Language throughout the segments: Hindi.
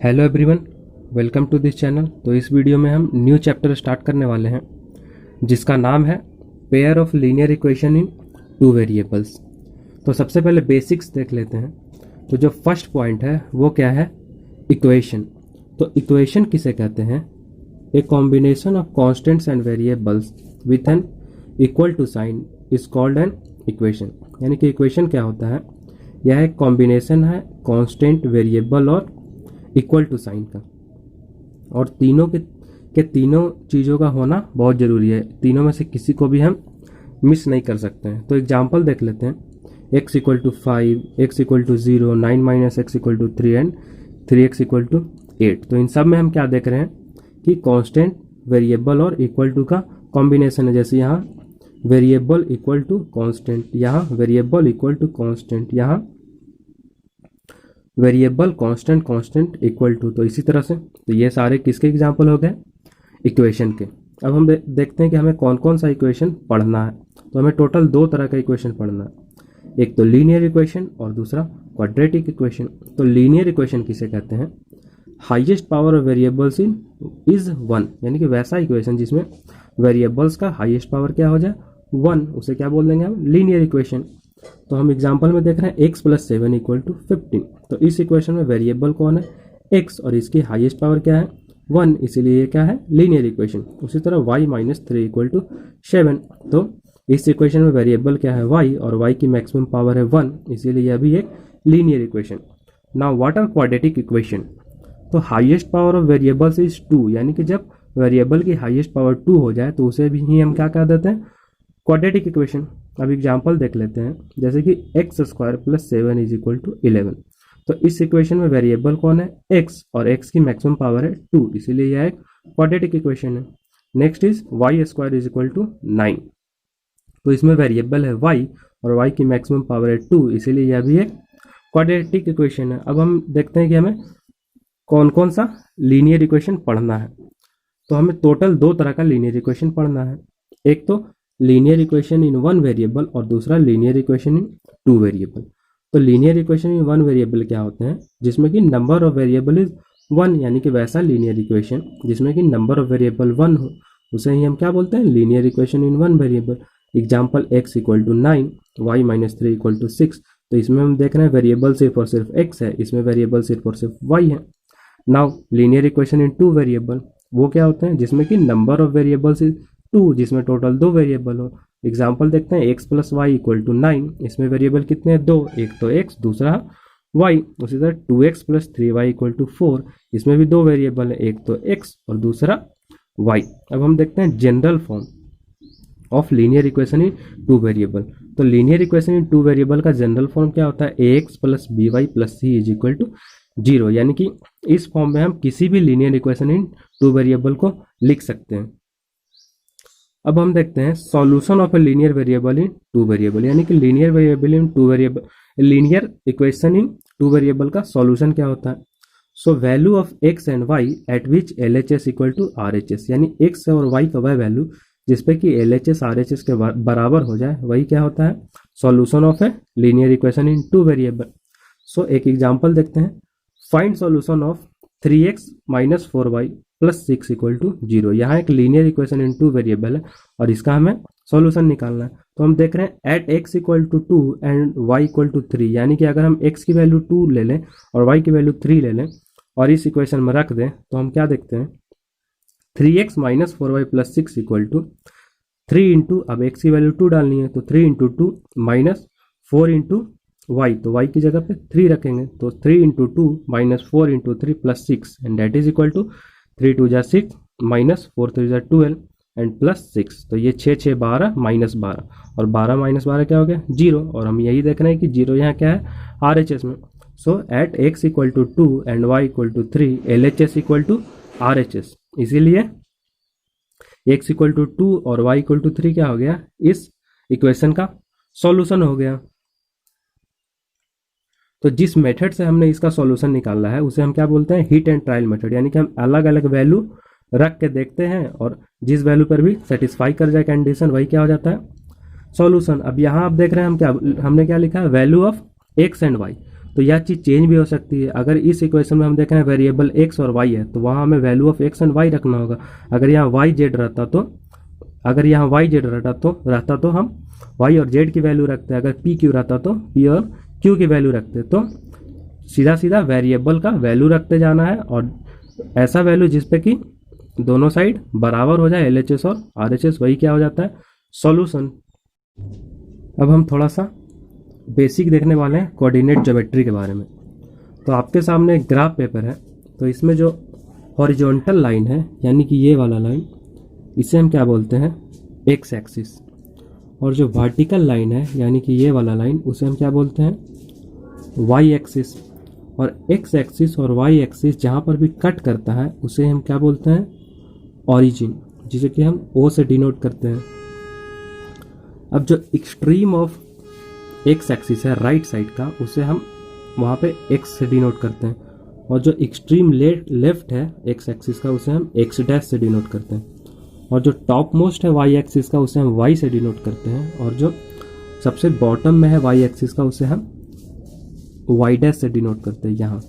Hello everyone, welcome to this channel. तो इस वीडियो में हम न्यू चैप्टर स्टार्ट करने वाले हैं जिसका नाम है pair of linear equation in two variables. तो सबसे पहले बेसिक्स देख लेते हैं। तो जो फर्स्ट पॉइंट है वो क्या है? इक्वेशन। तो इक्वेशन किसे कहते हैं? A combination of constants and variables with an equal to sign is called an equation. यानी कि इक्वेशन क्या होता है? यह एक कॉम्बिनेशन है कांस्टेंट, वेरिएबल और इक्वल टू साइन का, और तीनों के तीनों चीज़ों का होना बहुत ज़रूरी है। तीनों में से किसी को भी हम मिस नहीं कर सकते हैं। तो एग्जांपल देख लेते हैं। x equal to 5, x equal to 0, 9 minus x equal to 3 and 3x equal to 8। तो इन सब में हम क्या देख रहे हैं कि कांस्टेंट, वेरिएबल और इक्वल टू का कॉम्बिनेशन है। जैसे यहाँ वेरिएबल इक्वल टू कांस्टेंट, यहाँ वेरिएबल इक्वल टू कांस्टेंट, यहाँ variable constant constant equal to. तो इसी तरह से तो ये सारे किसके एग्जांपल हो गए? इक्वेशन के। अब हम देखते हैं कि हमें कौन कौन सा इक्वेशन पढ़ना है। तो हमें टोटल दो तरह का इक्वेशन पढ़ना है, एक तो लीनियर इक्वेशन और दूसरा क्वाड्रेटिक इक्वेशन। तो लीनियर इक्वेशन किसे कहते हैं? Highest power of variables in is 1, यानी कि वैसा इक्वेशन जिसमें वेरिएबल्स का हाईएस्ट पावर क्या हो जाए? 1, उसे क्या बोल देंगे हम? Linear equation. तो हम एग्जांपल में देख रहे हैं x प्लस 7 इक्वल टू 15। तो इस इक्वेशन में वेरिएबल कौन है? x, और इसकी हाईएस्ट पावर क्या है? 1, इसीलिए ये क्या है? Linear equation. उसी तरह y माइनस 3 इक्वल टू 7। तो इस इक्वेशन में वेरिएबल क्या है? y, और y की मैक्सिमम पावर है 1, इसीलिए यह भी एक linear equation. Now what are quadratic equation? तो highest power of variables is 2, यानी कि जब वेरिएबल की हाईएस्ट पावर 2 हो जाए तो उसे भी ही हम क्या कह देते हैं? Quadratic equation. अब एग्जांपल देख लेते हैं, जैसे कि x square plus 7 is equal to 11। तो इस इक्वेशन में वेरिएबल कौन है? x, और x की मैक्सिमम पावर है 2, इसीलिए यह एक क्वाड्रेटिक इक्वेशन है। Next is y square is equal to 9। तो इसमें वेरिएबल है y, और y की मैक्सिमम पावर है 2, इसीलिए यह भी एक क्वाड्रेटिक इक्वेशन है। अब हम देखते हैं कि हमें कौन कौन सा लीनियर इक्वेशन पढ़ना है। तो हमें टोटल दो तरह का लीनियर इक्वेशन पढ़ना है, एक तो लीनियर इक्वेशन इन 1 वेरिएबल और दूसरा लीनियर इक्वेशन इन 2 वेरिएबल। तो लीनियर इक्वेशन इन 1 वेरिएबल क्या होते हैं? जिसमें कि नंबर ऑफ वेरिएबल इज 1, यानी कि वैसा लीनियर इक्वेशन जिसमें कि नंबर ऑफ वेरिएबल 1 हो, उसे ही हम क्या बोलते हैं? Linear equation in 1 variable. Example x equal to 9, y minus 3 equal to 6। तो इसमें हम देख रहे हैं वेरिएबल सिर्फ और सिर्फ x है, इसमें वेरिएबल सिर्फ और सिर्फ y है। Now linear equation in 2 variable वो क्या होते हैं? जिसमें कि नंबर ऑफ वेरिएबल्स इज 2, जिसमें टोटल 2 वेरिएबल हो। एग्जाम्पल देखते हैं, x plus y equal to 9। इसमें वेरिएबल कितने हैं? 2, एक तो x, दूसरा y। उसी तरह 2x plus 3y equal to 4, इसमें भी 2 वेरिएबल है, एक तो x और दूसरा y। अब हम देखते हैं general form of linear equation in 2 variable. तो लीनियर इक्वेशन इन 2 वेरिएबल का जनरल फॉर्म क्या होता है? ax plus by plus c is equal to 0, यानी कि इस फॉर्म में हम किसी भी लीनियर इक्वेशन इन 2 वेरिएबल को लिख सकते हैं। अब हम देखते हैं solution of a linear variable in 2 variable, यानी कि linear variable in 2 variable, linear equation in 2 variable का सॉल्यूशन क्या होता है? So value of x and y at which LHS equal to RHS, यानी x और y का वह वैल्यू जिसपे कि LHS RHS के बराबर हो जाए, वही क्या होता है? Solution of a linear equation in 2 variable. So एक एग्जांपल देखते हैं। Find solution of 3x minus 4y plus 6 equal to 0। यहाँ एक लीनियर इक्वेशन इन 2 वेरिएबल है और इसका हमें सॉल्यूशन निकालना है। तो हम देख रहे हैं at x equal to 2 and y equal to 3, यानी कि अगर हम x की वैल्यू 2 ले लें और y की वैल्यू 3 ले लें और इस इक्वेशन में रख दें, तो हम क्या देखते हैं? 3x minus 4y plus 6 equal to 3 into, अब x की वैल्यू 2 डालनी है, तो 3 इंटू 2 माइनस 4 इंटू y, तो y की जगह पे 3 रखेंगे, तो 3 into 2 minus 4 into 3 plus 6 and that is equal to 3 2 जा 6 माइनस 4 3 जा 12 एंड प्लस 6। तो ये 6 6 12 माइनस 12, और 12 माइनस 12 क्या हो गया? 0। और हम यही देख रहे हैं कि 0 यहाँ क्या है? RHS में। So at x equal to 2 and y equal to 3 LHS equal to RHS, इसीलिए x इक्वल टू 2 और y इक्वल टू 3 क्या हो गया? इस इक्वेशन का सॉल्यूशन हो गया। तो जिस मेथड से हमने इसका सॉल्यूशन निकाला है उसे हम क्या बोलते हैं? हिट एंड ट्रायल मेथड, यानी कि हम अलग अलग वैल्यू रख के देखते हैं और जिस वैल्यू पर भी सेटिस्फाई कर जाए कंडीशन, वही क्या हो जाता है? सॉल्यूशन। अब यहाँ आप देख रहे हैं हमने क्या लिखा है? Value of x and y। तो यह चीज़ चेंज भी हो सकती है। अगर इस इक्वेशन में हम देख रहे हैं वेरिएबल एक्स और वाई है, तो वहाँ हमें value of x and y रखना होगा। अगर यहाँ वाई जेड रहता तो हम वाई और जेड की वैल्यू रखते हैं। अगर पी क्यू रहता तो पी और क्यू की वैल्यू रखते। तो सीधा सीधा वेरिएबल का वैल्यू रखते जाना है, और ऐसा वैल्यू जिसपे कि दोनों साइड बराबर हो जाए, एलएचएस और आरएचएस, वही क्या हो जाता है, सॉल्यूशन। अब हम थोड़ा सा बेसिक देखने वाले हैं कोऑर्डिनेट ज्योमेट्री के बारे में। तो आपके सामने एक ग्राफ पेपर है, तो इसमें जो हॉरिजॉन्टल लाइन है यानी कि ये वाला लाइन, इसे हम क्या बोलते हैं, एक्स एक्सिस। और जो वर्टिकल लाइन है यानी कि ये वाला लाइन, उसे हम क्या बोलते हैं, वाई एक्सिस। और एक्स एक्सिस और वाई एक्सिस जहाँ पर भी कट करता है उसे हम क्या बोलते हैं, ऑरिजिन, जिसे कि हम ओ से डिनोट करते हैं। अब जो एक्सट्रीम ऑफ एक्स एक्सिस है राइट साइड का, उसे हम वहाँ पे एक्स से डिनोट करते हैं। और जो एक्सट्रीम लेफ्ट है एक्स एक्सिस का, उसे हम एक्स डैश से डिनोट करते हैं। और जो टॉप मोस्ट है वाई एक्सिस का, उसे हम वाई से डिनोट करते हैं। और जो सबसे बॉटम में है वाई एक्सिस का, उसे हम वाई डैश से डिनोट करते हैं यहाँ।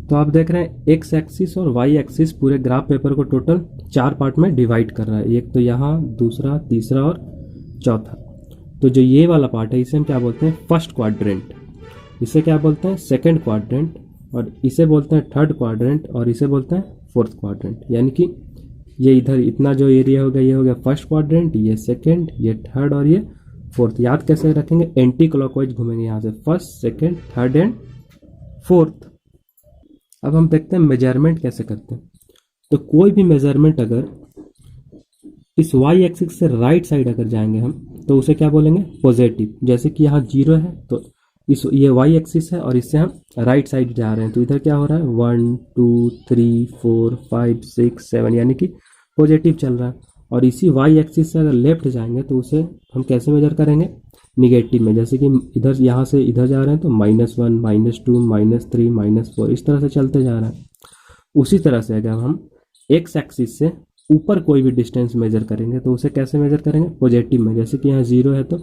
तो आप देख रहे हैं एक्स एक्सिस और वाई एक्सिस पूरे ग्राफ पेपर को टोटल 4 पार्ट में डिवाइड कर रहा है। एक तो यहाँ, दूसरा, तीसरा और चौथा। तो जो ये वाला पार्ट है इसे हम क्या बोलते हैं, फर्स्ट क्वाड्रेंट, इसे क्या बोलते हैं, सेकंड क्वाड्रेंट, और इसे बोलते हैं थर्ड क्वाड्रेंट, और इसे बोलते हैं फोर्थ क्वाड्रेंट। यानी कि ये इधर इतना जो एरिया हो गया, ये हो गया फर्स्ट क्वाड्रेंट, ये सेकंड, ये थर्ड और ये फोर्थ। याद कैसे रखेंगे, एंटी क्लॉकवाइज घूमेंगे यहाँ से, first, second, third and fourth. अब हम देखते हैं मेजरमेंट कैसे करते हैं। तो कोई भी मेजरमेंट अगर इस वाई एक्सिस से राइट साइड अगर जाएंगे हम, तो उसे क्या बोलेंगे, पॉजिटिव। जैसे कि यहाँ 0 है, तो ये वाई एक्सिस है और इससे हम राइट साइड जा रहे हैं, तो इधर क्या हो रहा है, 1 2 3 4 5 6 7, यानी कि पॉजिटिव चल रहा है। और इसी वाई एक्सिस से अगर लेफ्ट जाएंगे तो उसे हम कैसे मेजर करेंगे, निगेटिव में। जैसे कि इधर यहाँ से इधर जा रहे हैं तो -1 -2 -3 -4, इस तरह से चलते जा रहा है। उसी तरह से अगर हम एक्स एक्सिस से ऊपर कोई भी डिस्टेंस मेजर करेंगे तो उसे कैसे मेजर करेंगे, पॉजिटिव में। जैसे कि यहाँ 0 है तो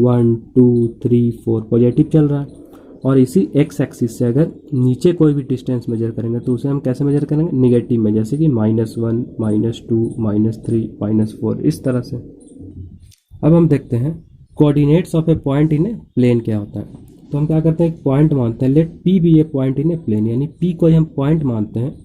1 2 3 4 पॉजिटिव चल रहा है। और इसी एक्स एक्सिस से अगर नीचे कोई भी डिस्टेंस मेजर करेंगे तो उसे हम कैसे मेजर करेंगे, निगेटिव में। जैसे कि -1 -2 -3 -4, इस तरह से। अब हम देखते हैं coordinates of a point in a plane क्या होता है। तो हम क्या करते हैं, एक पॉइंट मानते हैं, let P be a point in a plane, यानी पी को हम पॉइंट मानते हैं।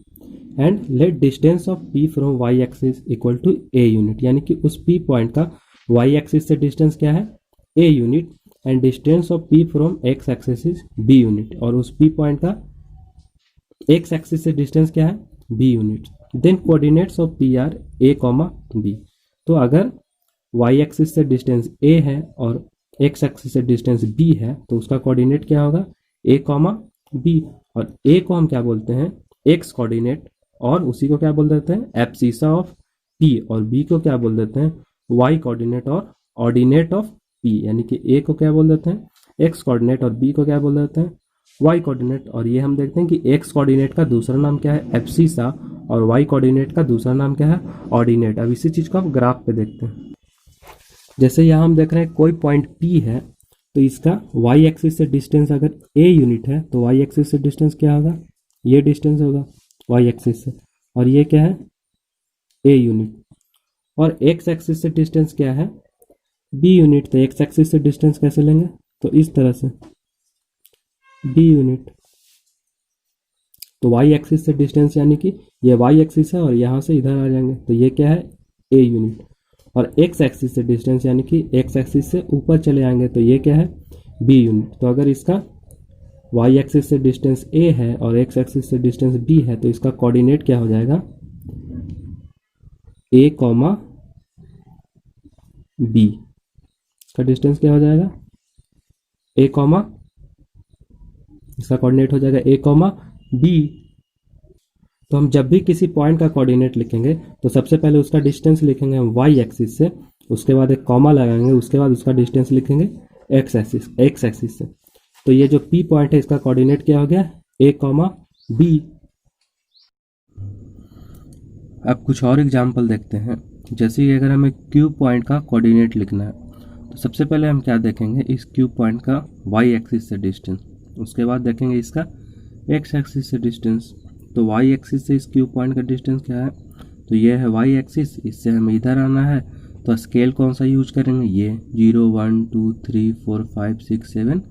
And let distance of P from Y axis equal to A unit, यानी कि उस पी पॉइंट का वाई एक्सिस से डिस्टेंस क्या है, A unit. And distance of P from X axis is B unit, और उस पी पॉइंट का एक्स एक्सिस से डिस्टेंस क्या है, B unit. Then coordinates of P R a comma b. तो अगर वाई एक्सिस से डिस्टेंस ए है और एक्स एक्सिस से डिस्टेंस बी है, तो उसका कोऑर्डिनेट क्या होगा, ए कॉमा बी। और ए को हम क्या बोलते हैं, एक्स कोऑर्डिनेट, और उसी को क्या बोल देते हैं, एब्सिसा ऑफ पी। और बी को क्या बोल देते हैं, वाई कोऑर्डिनेट और ऑर्डिनेट ऑफ पी। यानी कि ए को क्या बोल देते हैं, एक्स कोऑर्डिनेट, और बी को क्या बोल देते हैं, वाई कोऑर्डिनेट। और ये हम देखते हैं कि एक्स कोऑर्डिनेट का दूसरा नाम क्या है, एब्सिसा, और वाई कोऑर्डिनेट का दूसरा नाम क्या है, ऑर्डिनेट। अब इसी चीज को हम ग्राफ पे देखते हैं। जैसे यहाँ हम देख रहे हैं कोई पॉइंट P है, तो इसका y एक्सिस से डिस्टेंस अगर a यूनिट है तो y एक्सिस से डिस्टेंस क्या होगा, ये डिस्टेंस होगा y एक्सिस से, और ये क्या है, a यूनिट। और x एक्सिस से डिस्टेंस क्या है, b यूनिट। तो x एक्सिस से डिस्टेंस कैसे लेंगे, तो इस तरह से, b यूनिट। तो y एक्सिस से डिस्टेंस यानी कि ये y एक्सिस है और यहाँ से इधर आ जाएंगे, तो ये क्या है, a यूनिट। और x एक्सिस से डिस्टेंस यानी कि x एक्सिस से ऊपर चले आएंगे, तो ये क्या है, b यूनिट। तो अगर इसका y एक्सिस से डिस्टेंस a है और x एक्सिस से डिस्टेंस b है, तो इसका कोऑर्डिनेट क्या हो जाएगा, a कॉमा b। इसका डिस्टेंस क्या हो जाएगा, a कॉमा, इसका कोऑर्डिनेट हो जाएगा a कॉमा b। तो हम जब भी किसी पॉइंट का कोऑर्डिनेट लिखेंगे तो सबसे पहले उसका डिस्टेंस लिखेंगे हम y एक्सिस से, उसके बाद एक कॉमा लगाएंगे, उसके बाद उसका डिस्टेंस लिखेंगे x एक्सिस से। तो ये जो P पॉइंट है इसका कोऑर्डिनेट क्या हो गया, a कॉमा b। अब कुछ और एग्जांपल देखते हैं। जैसे कि अगर हमें Q पॉइंट का कोऑर्डिनेट लिखना है तो सबसे पहले हम क्या देखेंगे, इस क्यू पॉइंट का वाई एक्सिस से डिस्टेंस, उसके बाद देखेंगे इसका एक्स एक्सिस से डिस्टेंस। तो वाई एक्सिस से इस क्यू पॉइंट का डिस्टेंस क्या है, तो ये है वाई एक्सिस, इससे हमें इधर आना है। तो स्केल कौन सा यूज करेंगे, ये 0 1 2 3 4 5 6 7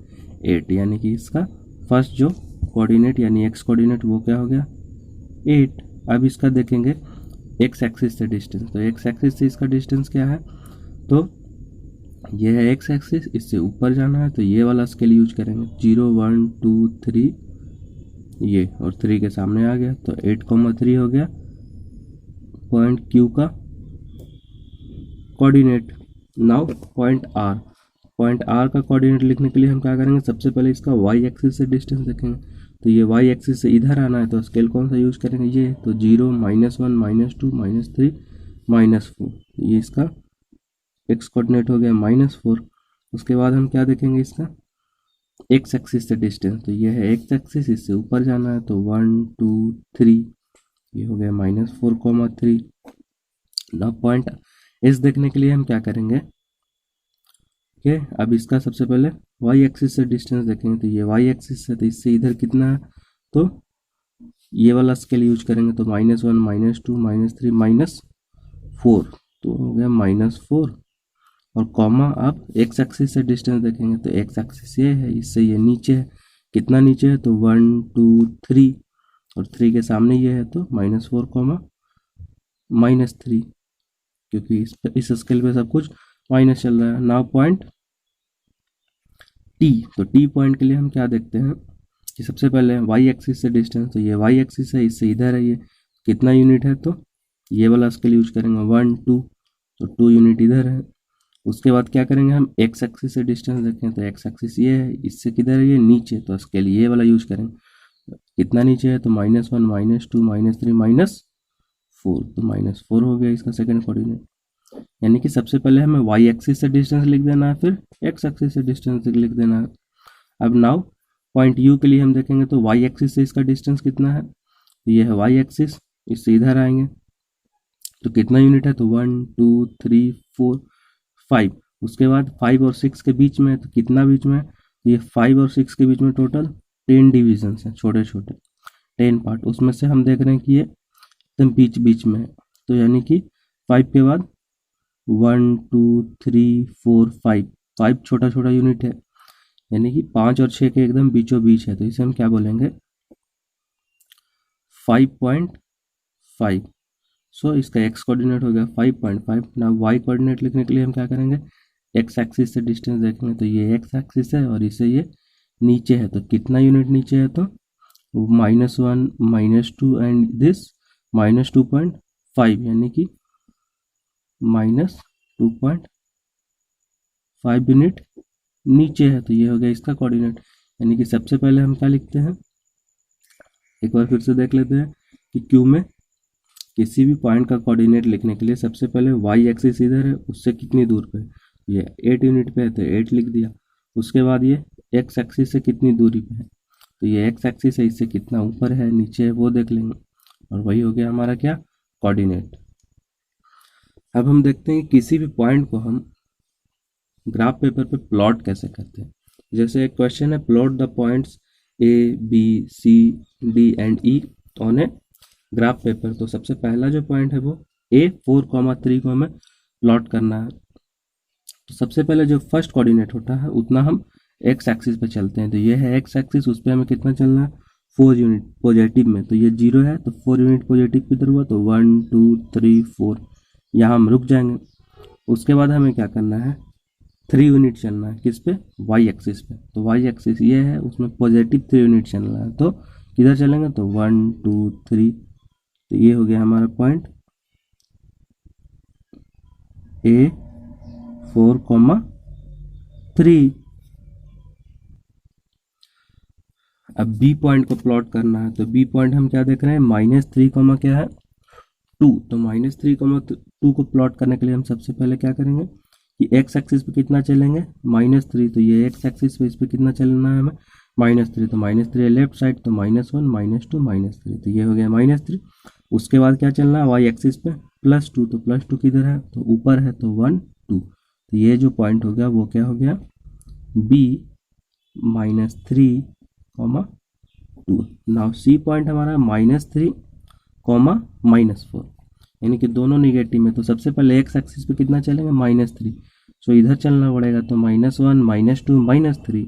8, यानी कि इसका फर्स्ट जो कोऑर्डिनेट यानी एक्स कोऑर्डिनेट वो क्या हो गया 8। अब इसका देखेंगे एक्स एक्सिस से डिस्टेंस, तो एक्स एक्सिस से इसका डिस्टेंस क्या है, तो ये है एक्स एक्सिस, इससे ऊपर जाना है तो ये वाला स्केल यूज करेंगे 0 1 2 3 ये, और 3 के सामने आ गया तो 8,3 हो गया पॉइंट क्यू का कोऑर्डिनेट। नाउ पॉइंट आर का कोऑर्डिनेट लिखने के लिए हम क्या करेंगे, सबसे पहले इसका वाई एक्सिस से डिस्टेंस देखेंगे। तो ये वाई एक्सिस से इधर आना है तो स्केल कौन सा यूज करेंगे, ये तो 0 -1 -2 -3 -4, ये इसका एक्स कोऑर्डिनेट हो गया -4। उसके बाद हम क्या देखेंगे, इसका एक्स एक्सिस से डिस्टेंस, तो ये है एक्स एक्सिस, इससे ऊपर जाना है तो 1 2 3 ये हो गया -4,3। ना पॉइंट एस देखने के लिए हम क्या करेंगे, ओके अब इसका सबसे पहले वाई एक्सिस से डिस्टेंस देखेंगे। तो ये वाई एक्सिस है तो इससे इधर कितना है, तो ये वाला स्केल यूज करेंगे तो -1 -2 -3 -4, तो हो गया -4। और कॉमा आप एक्स एक्सिस से डिस्टेंस देखेंगे तो एक्स एक्सिस ये है, इससे ये नीचे है, कितना नीचे है तो 1 2 3, और 3 के सामने ये है तो -4 -3, क्योंकि इस स्केल पे सब कुछ माइनस चल रहा है। नाउ पॉइंट टी, तो टी पॉइंट के लिए हम क्या देखते हैं कि सबसे पहले वाई एक्सिस से डिस्टेंस, तो ये वाई एक्सिस है, इससे इधर है, ये कितना यूनिट है तो ये वाला स्केल यूज करेंगे 1 2, तो 2 यूनिट इधर है। उसके बाद क्या करेंगे, हम एक्स एक्सिस से डिस्टेंस देखें तो एक्स एक्सिस ये है, इससे किधर है ये नीचे, तो स्केल ये वाला यूज करेंगे, कितना नीचे है तो -1 -2 -3 -4, तो -4 हो गया इसका सेकंड कोऑर्डिनेट। यानी कि सबसे पहले हमें वाई एक्सिस से डिस्टेंस लिख देना है, फिर एक्स एक्सिस से डिस्टेंस लिख देना है। अब नाउ पॉइंट यू के लिए हम देखेंगे तो वाई एक्सिस से इसका डिस्टेंस कितना है, ये है वाई एक्सिस, इससे इधर आएंगे तो कितना यूनिट है तो 1 2 3 4 5। उसके बाद 5 और 6 के बीच में, तो कितना बीच में, ये 5 और 6 के बीच में टोटल 10 डिविजन हैं, छोटे छोटे 10 पार्ट, उसमें से हम देख रहे हैं कि ये एकदम बीच में है, तो यानी कि 5 के बाद 1 2 3 4 5 छोटा छोटा यूनिट है, यानी कि 5 और 6 के एकदम बीचों बीच है, तो इसे हम क्या बोलेंगे 5.5। सो इसका एक्स कोऑर्डिनेट हो गया 5.5। ना वाई कोऑर्डिनेट लिखने के लिए हम क्या करेंगे, एक्स एक्सिस से डिस्टेंस देखेंगे तो ये एक्स एक्सिस है और इसे ये नीचे है, तो कितना यूनिट नीचे है तो -1 -2 एंड दिस -2.5, यानी कि -2.5 यूनिट नीचे है, तो ये हो गया इसका कोऑर्डिनेट। यानी कि सबसे पहले हम क्या लिखते हैं, एक बार फिर से देख लेते हैं कि क्यू में किसी भी पॉइंट का कोऑर्डिनेट लिखने के लिए सबसे पहले वाई एक्सिस इधर है, उससे कितनी दूर पे, ये 8 यूनिट पे है तो 8 लिख दिया। उसके बाद ये एक्स एक्सिस से कितनी दूरी पे है, तो ये एक्स एक्सिस है, इससे कितना ऊपर है नीचे है वो देख लेंगे, और वही हो गया हमारा क्या कोऑर्डिनेट। अब हम देखते हैं किसी भी पॉइंट को हम ग्राफ पेपर पे प्लॉट कैसे करते हैं। जैसे एक क्वेश्चन है, plot the points A B C D and E on a graph paper. तो सबसे पहला जो पॉइंट है वो A4,3 को हमें प्लॉट करना है। तो सबसे पहले जो फर्स्ट कोऑर्डिनेट होता है उतना हम एक्स एक्सिस पे चलते हैं, तो ये है एक्स एक्सिस, उस पर हमें कितना चलना है 4 यूनिट पॉजिटिव में, तो ये 0 है तो 4 यूनिट पॉजिटिव किधर हुआ तो 1 2 3 4, यहाँ हम रुक जाएंगे। उसके बाद हमें क्या करना है 3 यूनिट चलना है, किस पे वाई एक्सिस पे, तो वाई एक्सिस ये है उसमें पॉजिटिव 3 यूनिट चलना है, तो किधर चलेंगे तो 1 2 3, तो ये हो गया हमारा पॉइंट A4,3। अब बी पॉइंट को प्लॉट करना है, तो बी पॉइंट हम क्या देख रहे हैं -3, क्या है 2, तो -3,2 को प्लॉट करने के लिए हम सबसे पहले क्या करेंगे कि एक्स एक्सिस पे कितना चलेंगे -3, तो ये एक्स एक्सिस पे इस पर कितना चलना है हमें -3, तो -3 है लेफ्ट साइड, तो -1 -2 -3, तो ये हो गया -3। उसके बाद क्या चलना है वाई एक्सिस पे +2, तो +2 किधर है तो ऊपर है तो 1 2, तो ये जो पॉइंट हो गया वो क्या हो गया, b -3, 2। नाउ सी पॉइंट हमारा -3, -4, यानी कि दोनों निगेटिव में। तो सबसे पहले एक्स एक्सिस पे कितना चलेंगे, -3, सो इधर चलना पड़ेगा, तो -1, -2, -3,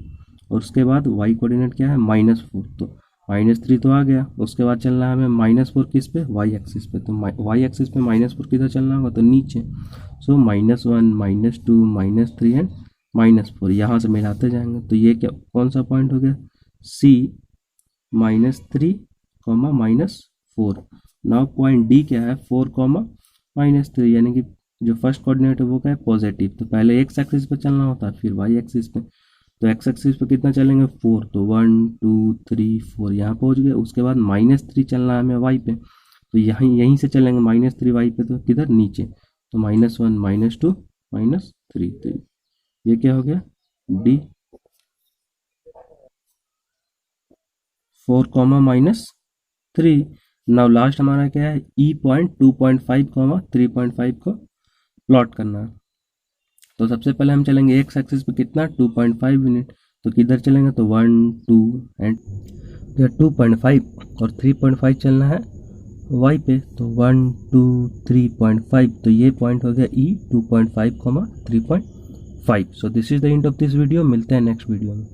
और उसके बाद y कोऑर्डिनेट क्या है, -4, तो -3 तो आ गया। उसके बाद चलना है हमें -4 किस पे, y एक्सिस पे, तो y एक्सिस पे -4 किधर चलना होगा, तो नीचे। सो -1, -2, -3 एंड -4 यहाँ से मिलाते जाएंगे। तो ये क्या, कौन सा पॉइंट हो गया, C -3, -4। नाउ पॉइंट डी क्या है, 4, -3, यानी कि जो फर्स्ट कोऑर्डिनेट है वो क्या है, पॉजिटिव। तो पहले एक्स एक्सिस पे चलना होता है, फिर वाई एक्सिस पे। तो एक्स एक्सिस पे कितना चलेंगे, 4, तो 1, 2, 3, 4 यहाँ पहुँच गए। उसके बाद -3 चलना है हमें वाई पे, तो यहीं से चलेंगे -3 वाई पे, तो किधर, नीचे। तो -1, -2, -3, तो ये क्या हो गया, डी 4, -3। नाउ लास्ट हमारा क्या है, ई पॉइंट 2.5, 3.5 को प्लॉट करना है। तो सबसे पहले हम चलेंगे एक्स एक्सिस पे कितना, 2.5 यूनिट। तो किधर चलेंगे, तो 1, 2 एंड 2.5 और 3.5 चलना है वाई पे, तो 1, 2, 3.5। तो ये पॉइंट हो गया ई 2.5, 3.5। So this is the end of this video. मिलते हैं नेक्स्ट वीडियो में।